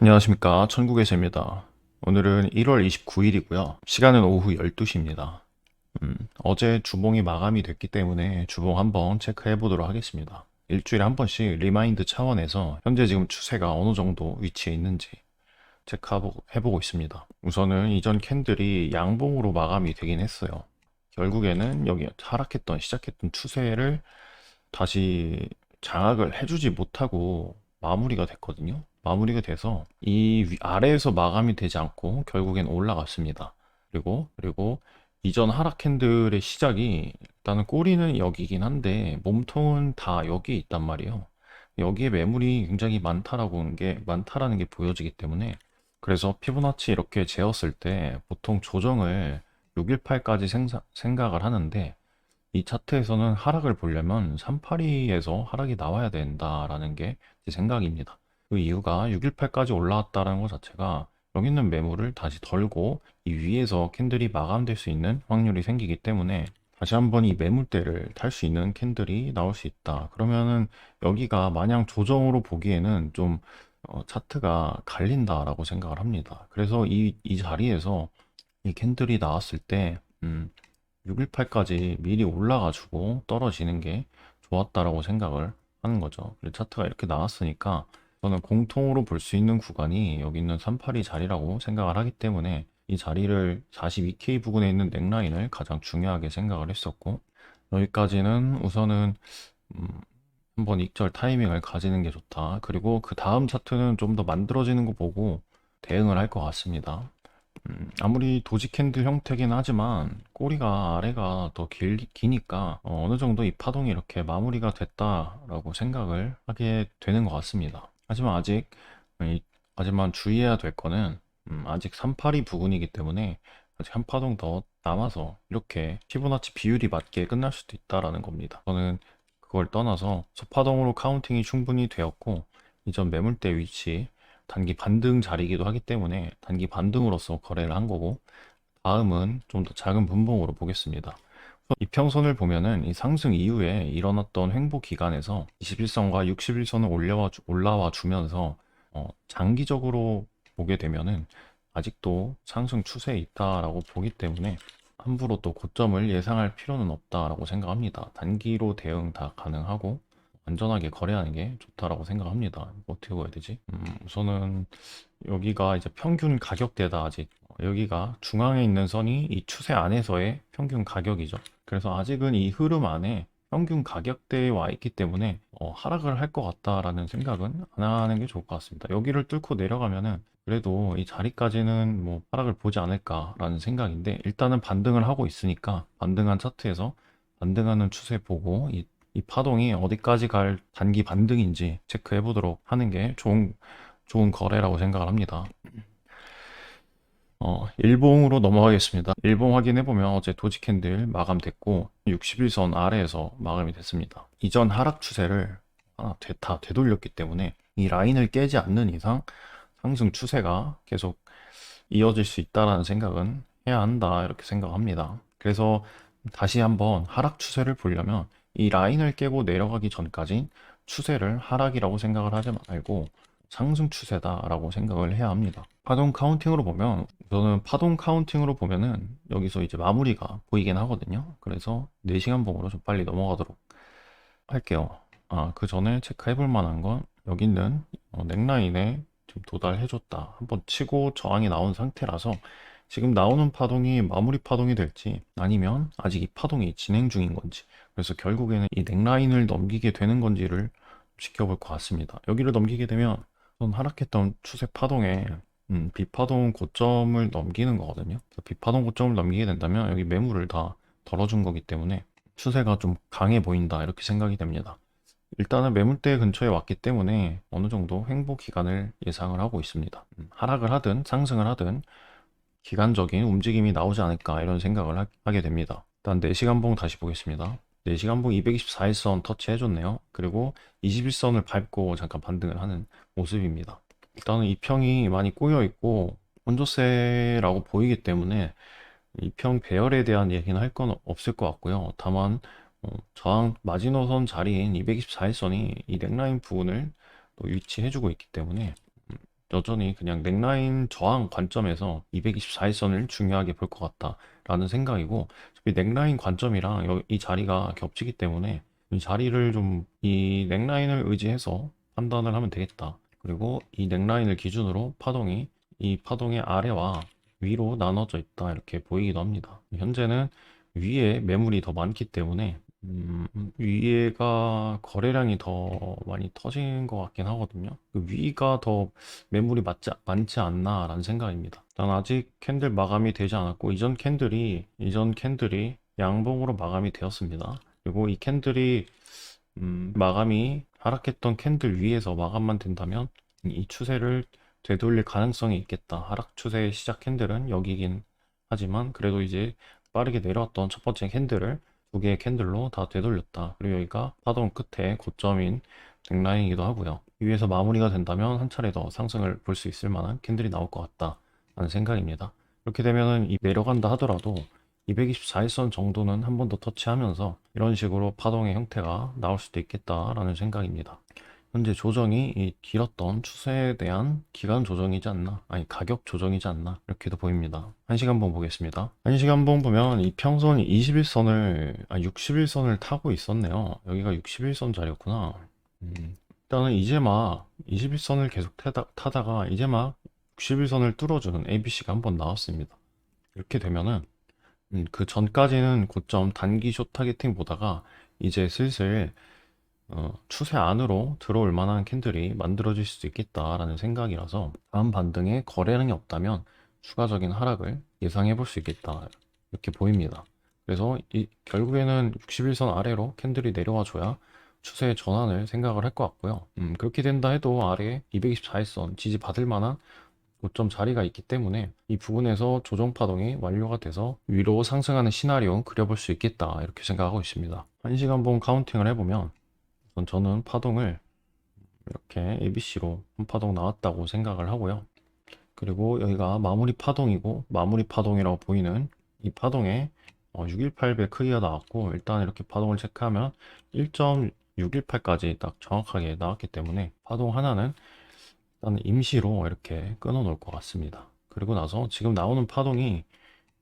안녕하십니까, 천국에서입니다. 오늘은 1월 29일이고요. 시간은 오후 12시입니다. 어제 주봉이 마감이 됐기 때문에 주봉 한번 체크해 보도록 하겠습니다. 일주일에 한 번씩 리마인드 차원에서 현재 지금 추세가 어느 정도 위치에 있는지 체크해보고 있습니다. 우선은 이전 캔들이 양봉으로 마감이 되긴 했어요. 결국에는 여기 시작했던 추세를 다시 장악을 해주지 못하고 마무리가 됐거든요. 마무리가 돼서 아래에서 마감이 되지 않고 결국엔 올라갔습니다. 그리고 이전 하락 핸들의 시작이 일단은 꼬리는 여기긴 한데 몸통은 다 여기에 있단 말이에요. 여기에 매물이 굉장히 많다라는 게 보여지기 때문에, 그래서 피보나치 이렇게 재었을 때 보통 조정을 618까지 생각을 하는데, 이 차트에서는 하락을 보려면 382에서 하락이 나와야 된다라는 게 제 생각입니다. 그 이유가 618까지 올라왔다는 것 자체가 여기 있는 매물을 다시 덜고 이 위에서 캔들이 마감될 수 있는 확률이 생기기 때문에, 다시 한번 이 매물대를 탈 수 있는 캔들이 나올 수 있다. 그러면은 여기가 마냥 조정으로 보기에는 좀 차트가 갈린다라고 생각을 합니다. 그래서 이 자리에서 이 캔들이 나왔을 때 618까지 미리 올라가지고 떨어지는 게 좋았다라고 생각을 하는 거죠. 그리고 차트가 이렇게 나왔으니까 저는 공통으로 볼 수 있는 구간이 여기 있는 382 자리라고 생각을 하기 때문에, 이 자리를 42K 부근에 있는 넥라인을 가장 중요하게 생각을 했었고, 여기까지는 우선은 음, 한번 익절 타이밍을 가지는 게 좋다. 그리고 그 다음 차트는 좀 더 만들어지는 거 보고 대응을 할 것 같습니다. 아무리 도지 캔들 형태긴 하지만 꼬리가 아래가 더 기니까 어느 정도 이 파동이 이렇게 마무리가 됐다라고 생각을 하게 되는 것 같습니다. 이- 하지만 주의해야 될 거는, 아직 382 부근이기 때문에 아직 한 파동 더 남아서 이렇게 피보나치 비율이 맞게 끝날 수도 있다라는 겁니다. 저는 그걸 떠나서 소파동으로 카운팅이 충분히 되었고, 이전 매물대 위치 단기 반등 자리이기도 하기 때문에 단기 반등으로서 거래를 한 거고, 다음은 좀 더 작은 분봉으로 보겠습니다. 이평선을 보면은 이 상승 이후에 일어났던 횡보 기간에서 21선과 61선을 올라와 주면서 장기적으로 보게 되면은 아직도 상승 추세에 있다라고 보기 때문에 함부로 또 고점을 예상할 필요는 없다라고 생각합니다. 단기로 대응 다 가능하고 안전하게 거래하는 게 좋다라고 생각합니다. 어떻게 봐야 되지? 우선은 여기가 이제 평균 가격대다. 아직 여기가 중앙에 있는 선이 이 추세 안에서의 평균 가격이죠. 그래서 아직은 이 흐름 안에 평균 가격대에 와 있기 때문에 하락을 할 것 같다라는 생각은 안 하는 게 좋을 것 같습니다. 여기를 뚫고 내려가면은 그래도 이 자리까지는 뭐 하락을 보지 않을까라는 생각인데, 일단은 반등을 하고 있으니까 반등한 차트에서 반등하는 추세 보고 이 파동이 어디까지 갈 단기 반등인지 체크해 보도록 하는 게 좋은 거래라고 생각을 합니다. 일봉으로 넘어가겠습니다. 일봉 확인해보면 어제 도지 캔들 마감됐고 61선 아래에서 마감이 됐습니다. 이전 하락 추세를 다 되돌렸기 때문에 이 라인을 깨지 않는 이상 상승 추세가 계속 이어질 수 있다라는 생각은 해야 한다, 이렇게 생각합니다. 그래서 다시 한번 하락 추세를 보려면 이 라인을 깨고 내려가기 전까지 추세를 하락이라고 생각을 하지 말고 상승 추세다라고 생각을 해야 합니다. 파동 카운팅으로 보면은 여기서 이제 마무리가 보이긴 하거든요. 그래서 4시간 봉으로 좀 빨리 넘어가도록 할게요. 그 전에 체크해 볼 만한 건 여기 있는 넥라인에 지금 도달해줬다. 한번 치고 저항이 나온 상태라서 지금 나오는 파동이 마무리 파동이 될지 아니면 아직 이 파동이 진행 중인 건지, 그래서 결국에는 이 넥라인을 넘기게 되는 건지를 지켜볼 것 같습니다. 여기를 넘기게 되면 전 하락했던 추세 파동에 비파동 고점을 넘기는 거거든요. 비파동 고점을 넘기게 된다면 여기 매물을 다 덜어준 거기 때문에 추세가 좀 강해 보인다, 이렇게 생각이 됩니다. 일단은 매물대 근처에 왔기 때문에 어느 정도 횡보 기간을 예상을 하고 있습니다. 하락을 하든 상승을 하든 기간적인 움직임이 나오지 않을까, 이런 생각을 하게 됩니다. 일단 4시간 봉 다시 보겠습니다. 4시간 봉 224일선 터치해줬네요. 그리고 21선을 밟고 잠깐 반등을 하는 모습입니다. 일단은 이 평이 많이 꼬여 있고 혼조세라고 보이기 때문에 이 평 배열에 대한 얘기는 할 건 없을 것 같고요. 다만 저항 마지노선 자리인 224일선이 이 넥라인 부분을 또 위치해주고 있기 때문에 여전히 그냥 넥라인 저항 관점에서 224일선을 중요하게 볼 것 같다라는 생각이고, 어차피 넥라인 관점이랑 이 자리가 겹치기 때문에 이 자리를 좀 이 넥라인을 의지해서 판단을 하면 되겠다. 그리고 이 넥라인을 기준으로 파동이 이 파동의 아래와 위로 나눠져 있다 이렇게 보이기도 합니다. 현재는 위에 매물이 더 많기 때문에 위에가 거래량이 더 많이 터진 것 같긴 하거든요. 그 위가 더 매물이 많지 않나라는 생각입니다. 난 아직 캔들 마감이 되지 않았고 이전 캔들이 양봉으로 마감이 되었습니다. 그리고 이 캔들이 마감이 하락했던 캔들 위에서 마감만 된다면 이 추세를 되돌릴 가능성이 있겠다. 하락 추세의 시작 캔들은 여기긴 하지만 그래도 이제 빠르게 내려왔던 첫 번째 캔들을 두 개의 캔들로 다 되돌렸다. 그리고 여기가 파동 끝에 고점인 넥라인이기도 하고요. 위에서 마무리가 된다면 한 차례 더 상승을 볼 수 있을 만한 캔들이 나올 것 같다라는 생각입니다. 이렇게 되면은 이 내려간다 하더라도 224일선 정도는 한 번 더 터치하면서 이런 식으로 파동의 형태가 나올 수도 있겠다라는 생각입니다. 현재 조정이 이 길었던 추세에 대한 기간 조정이지 않나, 아니 가격 조정이지 않나 이렇게도 보입니다. 1시간봉 보겠습니다. 1시간봉 보면 이 평선 60일선을 타고 있었네요. 여기가 61선 자리였구나. 일단은 이제 막 21선을 계속 타다가 이제 막 61선을 뚫어주는 ABC가 한번 나왔습니다. 이렇게 되면은 그 전까지는 고점 단기 숏 타겟팅 보다가 이제 슬슬 추세 안으로 들어올 만한 캔들이 만들어질 수도 있겠다라는 생각이라서 다음 반등에 거래량이 없다면 추가적인 하락을 예상해 볼 수 있겠다 이렇게 보입니다. 그래서 결국에는 61선 아래로 캔들이 내려와 줘야 추세의 전환을 생각을 할 것 같고요. 그렇게 된다 해도 아래에 224일선 지지 받을 만한 고점 자리가 있기 때문에 이 부분에서 조정 파동이 완료가 돼서 위로 상승하는 시나리오 그려볼 수 있겠다 이렇게 생각하고 있습니다. 1시간봉 카운팅을 해보면 우선 저는 파동을 이렇게 ABC로 한 파동 나왔다고 생각을 하고요. 그리고 여기가 마무리 파동이고 마무리 파동이라고 보이는 이 파동에 618배 크기가 나왔고 일단 이렇게 파동을 체크하면 1.618까지 딱 정확하게 나왔기 때문에 파동 하나는 일단 임시로 이렇게 끊어 놓을 것 같습니다. 그리고 나서 지금 나오는 파동이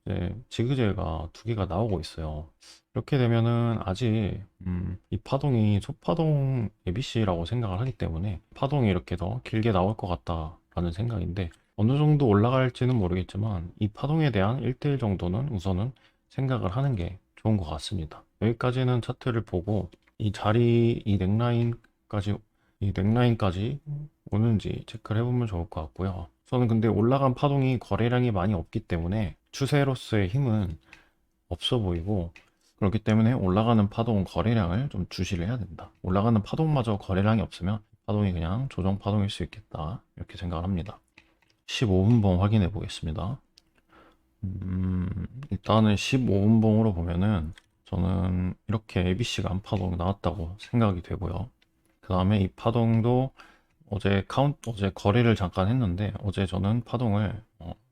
이제 지그재가 두 개가 나오고 있어요. 이렇게 되면은 아직 이 파동이 초파동 ABC라고 생각을 하기 때문에 파동이 이렇게 더 길게 나올 것 같다라는 생각인데 어느 정도 올라갈지는 모르겠지만 이 파동에 대한 1대1 정도는 우선은 생각을 하는 게 좋은 것 같습니다. 여기까지는 차트를 보고 이 넥라인까지 오는지 체크를 해보면 좋을 것 같고요. 저는 근데 올라간 파동이 거래량이 많이 없기 때문에 추세로서의 힘은 없어 보이고 그렇기 때문에 올라가는 파동 거래량을 좀 주시를 해야 된다. 올라가는 파동마저 거래량이 없으면 파동이 그냥 조정 파동일 수 있겠다. 이렇게 생각을 합니다. 15분봉 확인해 보겠습니다. 일단은 15분봉으로 보면은 저는 이렇게 ABC가 한 파동 나왔다고 생각이 되고요. 그 다음에 이 파동도 어제 거래를 잠깐 했는데 어제 저는 파동을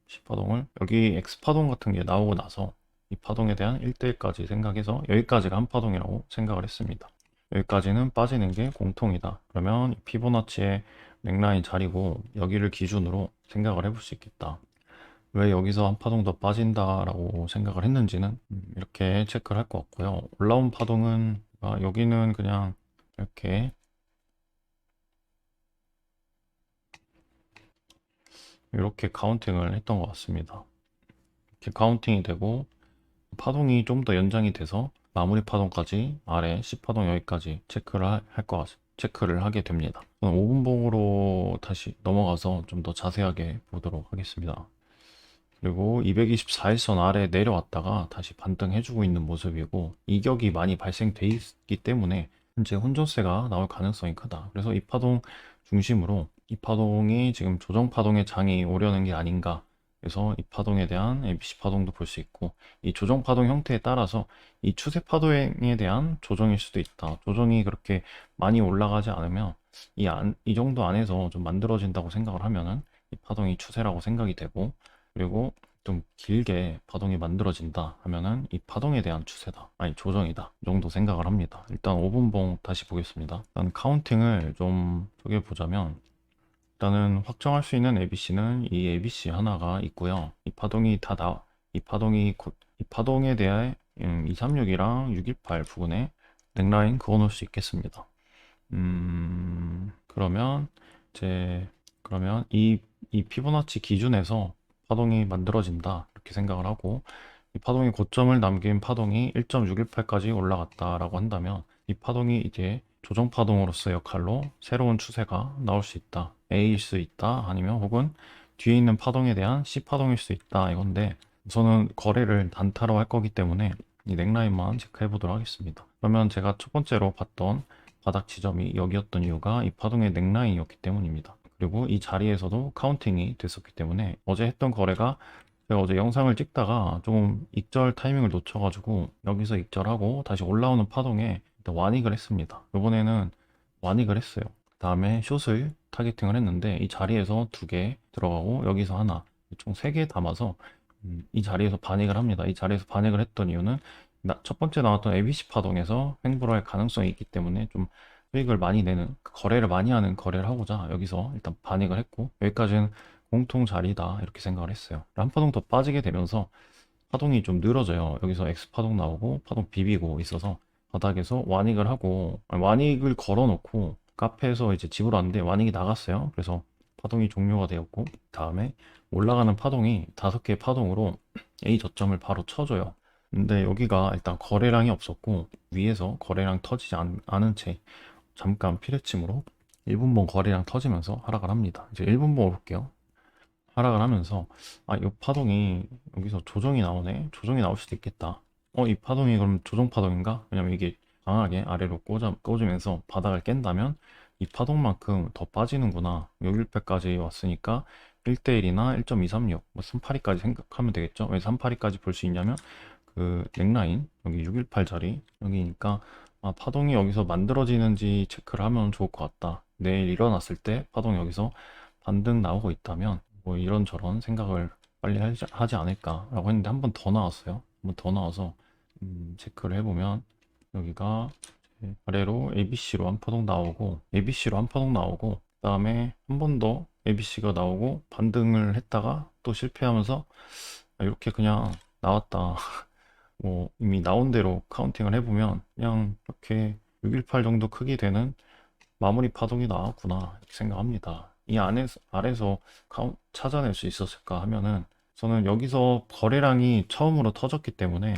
10파동을 여기 X파동 같은 게 나오고 나서 이 파동에 대한 1대1까지 생각해서 여기까지가 한 파동이라고 생각을 했습니다. 여기까지는 빠지는 게 공통이다. 그러면 피보나치의 넥라인 자리고 여기를 기준으로 생각을 해볼 수 있겠다. 왜 여기서 한 파동 더 빠진다라고 생각을 했는지는 이렇게 체크를 할 것 같고요. 올라온 파동은 여기는 그냥 이렇게 카운팅을 했던 것 같습니다. 이렇게 카운팅이 되고 파동이 좀 더 연장이 돼서 마무리 파동까지 아래 10파동 여기까지 체크를 하게 됩니다. 5분봉으로 다시 넘어가서 좀 더 자세하게 보도록 하겠습니다. 그리고 224일선 아래 내려왔다가 다시 반등해주고 있는 모습이고 이격이 많이 발생돼 있기 때문에 현재 혼조세가 나올 가능성이 크다. 그래서 이 파동 중심으로 이 파동이 지금 조정 파동의 장이 오려는 게 아닌가. 그래서 이 파동에 대한 ABC 파동도 볼 수 있고 이 조정 파동 형태에 따라서 이 추세 파동에 대한 조정일 수도 있다. 조정이 그렇게 많이 올라가지 않으면 이 정도 안에서 좀 만들어진다고 생각을 하면은 이 파동이 추세라고 생각이 되고 그리고 좀 길게 파동이 만들어진다 하면은 이 파동에 대한 추세다. 아니, 조정이다. 이 정도 생각을 합니다. 일단 5분봉 다시 보겠습니다. 일단 카운팅을 좀 보자면 일단은 확정할 수 있는 ABC는 이 ABC 하나가 있고요. 이 파동에 대해 236이랑 618 부근에 넥라인 그어 놓을 수 있겠습니다. 그러면 이제 그러면 이 피보나치 기준에서 파동이 만들어진다 이렇게 생각을 하고, 이 파동이 고점을 남긴 파동이 1.618까지 올라갔다라고 한다면 이 파동이 이제 조정 파동으로서의 역할로 새로운 추세가 나올 수 있다. A일 수 있다. 아니면 혹은 뒤에 있는 파동에 대한 C 파동일 수 있다. 이건데 우선은 거래를 단타로 할 거기 때문에 이 넥라인만 체크해 보도록 하겠습니다. 그러면 제가 첫 번째로 봤던 바닥 지점이 여기였던 이유가 이 파동의 넥라인이었기 때문입니다. 그리고 이 자리에서도 카운팅이 됐었기 때문에 어제 했던 거래가, 제가 어제 영상을 찍다가 조금 익절 타이밍을 놓쳐가지고 여기서 익절하고 다시 올라오는 파동에 일단 완익을 했습니다. 이번에는 완익을 했어요. 다음에 숏을 타겟팅을 했는데 이 자리에서 2개 들어가고 여기서 하나, 총 3개 담아서 이 자리에서 반익을 합니다. 이 자리에서 반익을 했던 이유는 첫 번째 나왔던 ABC 파동에서 횡보할 가능성이 있기 때문에 좀 수익을 많이 내는, 거래를 많이 하는 거래를 하고자 여기서 일단 반익을 했고, 여기까지는 공통 자리다 이렇게 생각을 했어요. 한 파동 더 빠지게 되면서 파동이 좀 늘어져요. 여기서 X 파동 나오고 파동 비비고 있어서 바닥에서 완익을 하고, 아니, 완익을 걸어 놓고 카페에서 이제 집으로 왔는데 완익이 나갔어요. 그래서 파동이 종료가 되었고, 다음에 올라가는 파동이 5개의 파동으로 A 저점을 바로 쳐줘요. 근데 여기가 일단 거래량이 없었고 위에서 거래량 터지지 않은 채 잠깐 피레침으로 1분봉 거래량 터지면서 하락을 합니다. 이제 1분봉을 볼게요. 하락을 하면서 이 파동이 여기서 조정이 나오네. 조정이 나올 수도 있겠다. 이 파동이 그럼 조정 파동인가? 왜냐면 이게 강하게 아래로 꽂으면서 바닥을 깬다면 이 파동만큼 더 빠지는구나. 618까지 왔으니까 1대1이나 1.236, 뭐 382까지 생각하면 되겠죠. 왜 382까지 볼 수 있냐면 그 넥라인 여기 618 자리 여기니까 파동이 여기서 만들어지는지 체크를 하면 좋을 것 같다. 내일 일어났을 때 파동 여기서 반등 나오고 있다면 뭐 이런저런 생각을 빨리 하지 않을까라고 했는데 한 번 더 나왔어요. 한 번 더 나와서 체크를 해보면 여기가 아래로 ABC로 한 파동 나오고 ABC로 한 파동 나오고 그다음에 한 번 더 ABC가 나오고 반등을 했다가 또 실패하면서 이렇게 그냥 나왔다. 뭐 이미 나온 대로 카운팅을 해보면 그냥 이렇게 618 정도 크기 되는 마무리 파동이 나왔구나 이렇게 생각합니다. 이 아래서 찾아낼 수 있었을까 하면은 저는 여기서 거래량이 처음으로 터졌기 때문에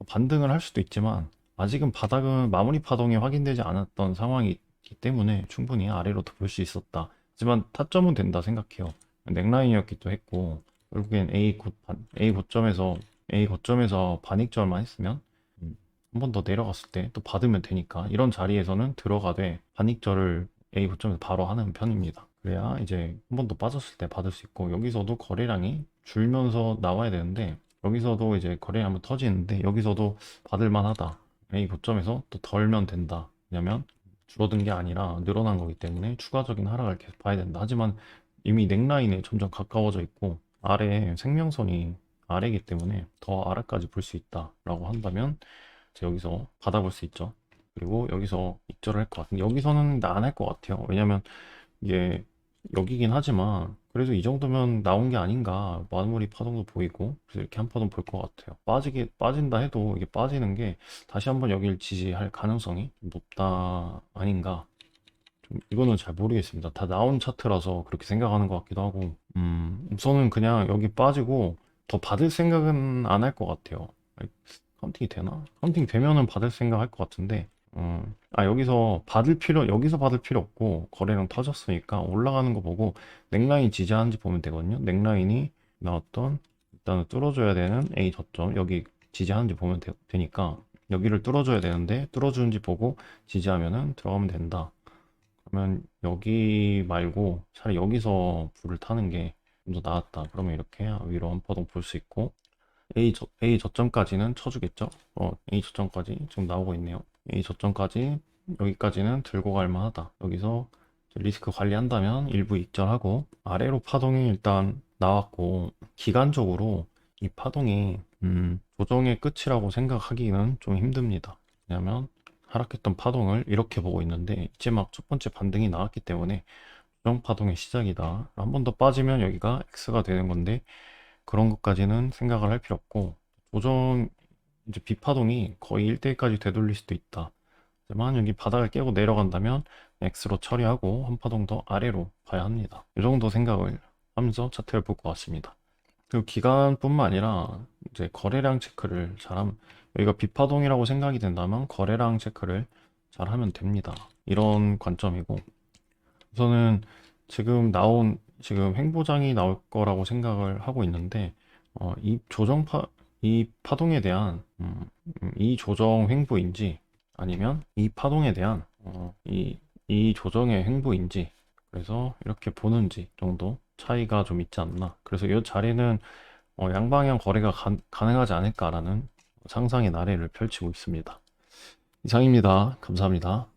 반등을 할 수도 있지만 아직은 바닥은 마무리 파동이 확인되지 않았던 상황이기 때문에 충분히 아래로도 볼 수 있었다. 하지만 타점은 된다 생각해요. 넥라인이었기도 했고 결국엔 A 고점에서 반익절만 했으면 한 번 더 내려갔을 때 또 받으면 되니까 이런 자리에서는 들어가되 반익절을 A 고점에서 바로 하는 편입니다. 그래야 이제 한 번 더 빠졌을 때 받을 수 있고, 여기서도 거래량이 줄면서 나와야 되는데 여기서도 이제 거래량이 한번 터지는데 여기서도 받을 만하다. A 고점에서 또 덜면 된다. 왜냐면 줄어든 게 아니라 늘어난 거기 때문에 추가적인 하락을 계속 봐야 된다. 하지만 이미 넥라인에 점점 가까워져 있고 아래 생명선이 아래이기 때문에 더 아래까지 볼 수 있다라고 한다면 여기서 받아볼 수 있죠. 그리고 여기서 익절을 할 것 같은데 여기서는 안 할 것 같아요. 왜냐면 이게 여기긴 하지만 그래도 이 정도면 나온 게 아닌가. 마무리 파동도 보이고 그래서 이렇게 한 파동 볼 것 같아요. 빠진다 해도 이게 빠지는 게 다시 한번 여기를 지지할 가능성이 좀 높다 아닌가. 좀 이거는 잘 모르겠습니다. 다 나온 차트라서 그렇게 생각하는 것 같기도 하고, 우선은 그냥 여기 빠지고 더 받을 생각은 안 할 것 같아요. 카운팅이 되나? 카운팅 되면은 받을 생각 할 것 같은데, 여기서 받을 필요 없고, 거래량 터졌으니까 올라가는 거 보고, 넥라인 지지하는지 보면 되거든요. 넥라인이 나왔던, 일단은 뚫어줘야 되는 A 저점, 여기 지지하는지 보면 되니까, 여기를 뚫어줘야 되는데, 뚫어주는지 보고 지지하면은 들어가면 된다. 그러면 여기 말고 차라리 여기서 불을 타는 게 좀 더 나았다. 그러면 이렇게 위로 한 파동 볼 수 있고, A 저점까지는 쳐주겠죠? A 저점까지 지금 나오고 있네요. A 저점까지 여기까지는 들고 갈 만하다. 여기서 리스크 관리한다면 일부 익절하고, 아래로 파동이 일단 나왔고 기간적으로 이 파동이 조정의 끝이라고 생각하기는 좀 힘듭니다. 왜냐면 하락했던 파동을 이렇게 보고 있는데 이제 막 첫 번째 반등이 나왔기 때문에 조정파동의 시작이다. 한 번 더 빠지면 여기가 X가 되는 건데 그런 것까지는 생각을 할 필요 없고 조정 이제 B파동이 거의 1대1까지 되돌릴 수도 있다. 하지만 여기 바닥을 깨고 내려간다면 X로 처리하고 한 파동 더 아래로 봐야 합니다. 이 정도 생각을 하면서 차트를 볼 것 같습니다. 그리고 기간뿐만 아니라 이제 거래량 체크를 잘하면 여기가 B파동이라고 생각이 된다면 거래량 체크를 잘하면 됩니다. 이런 관점이고 우선은 지금 횡보장이 나올 거라고 생각을 하고 있는데 이 파동에 대한 이 조정 횡보인지 아니면 이 파동에 대한 이 조정의 횡보인지 그래서 이렇게 보는지 정도 차이가 좀 있지 않나. 그래서 이 자리는 양방향 거래가 가능하지 않을까라는 상상의 나래를 펼치고 있습니다. 이상입니다. 감사합니다.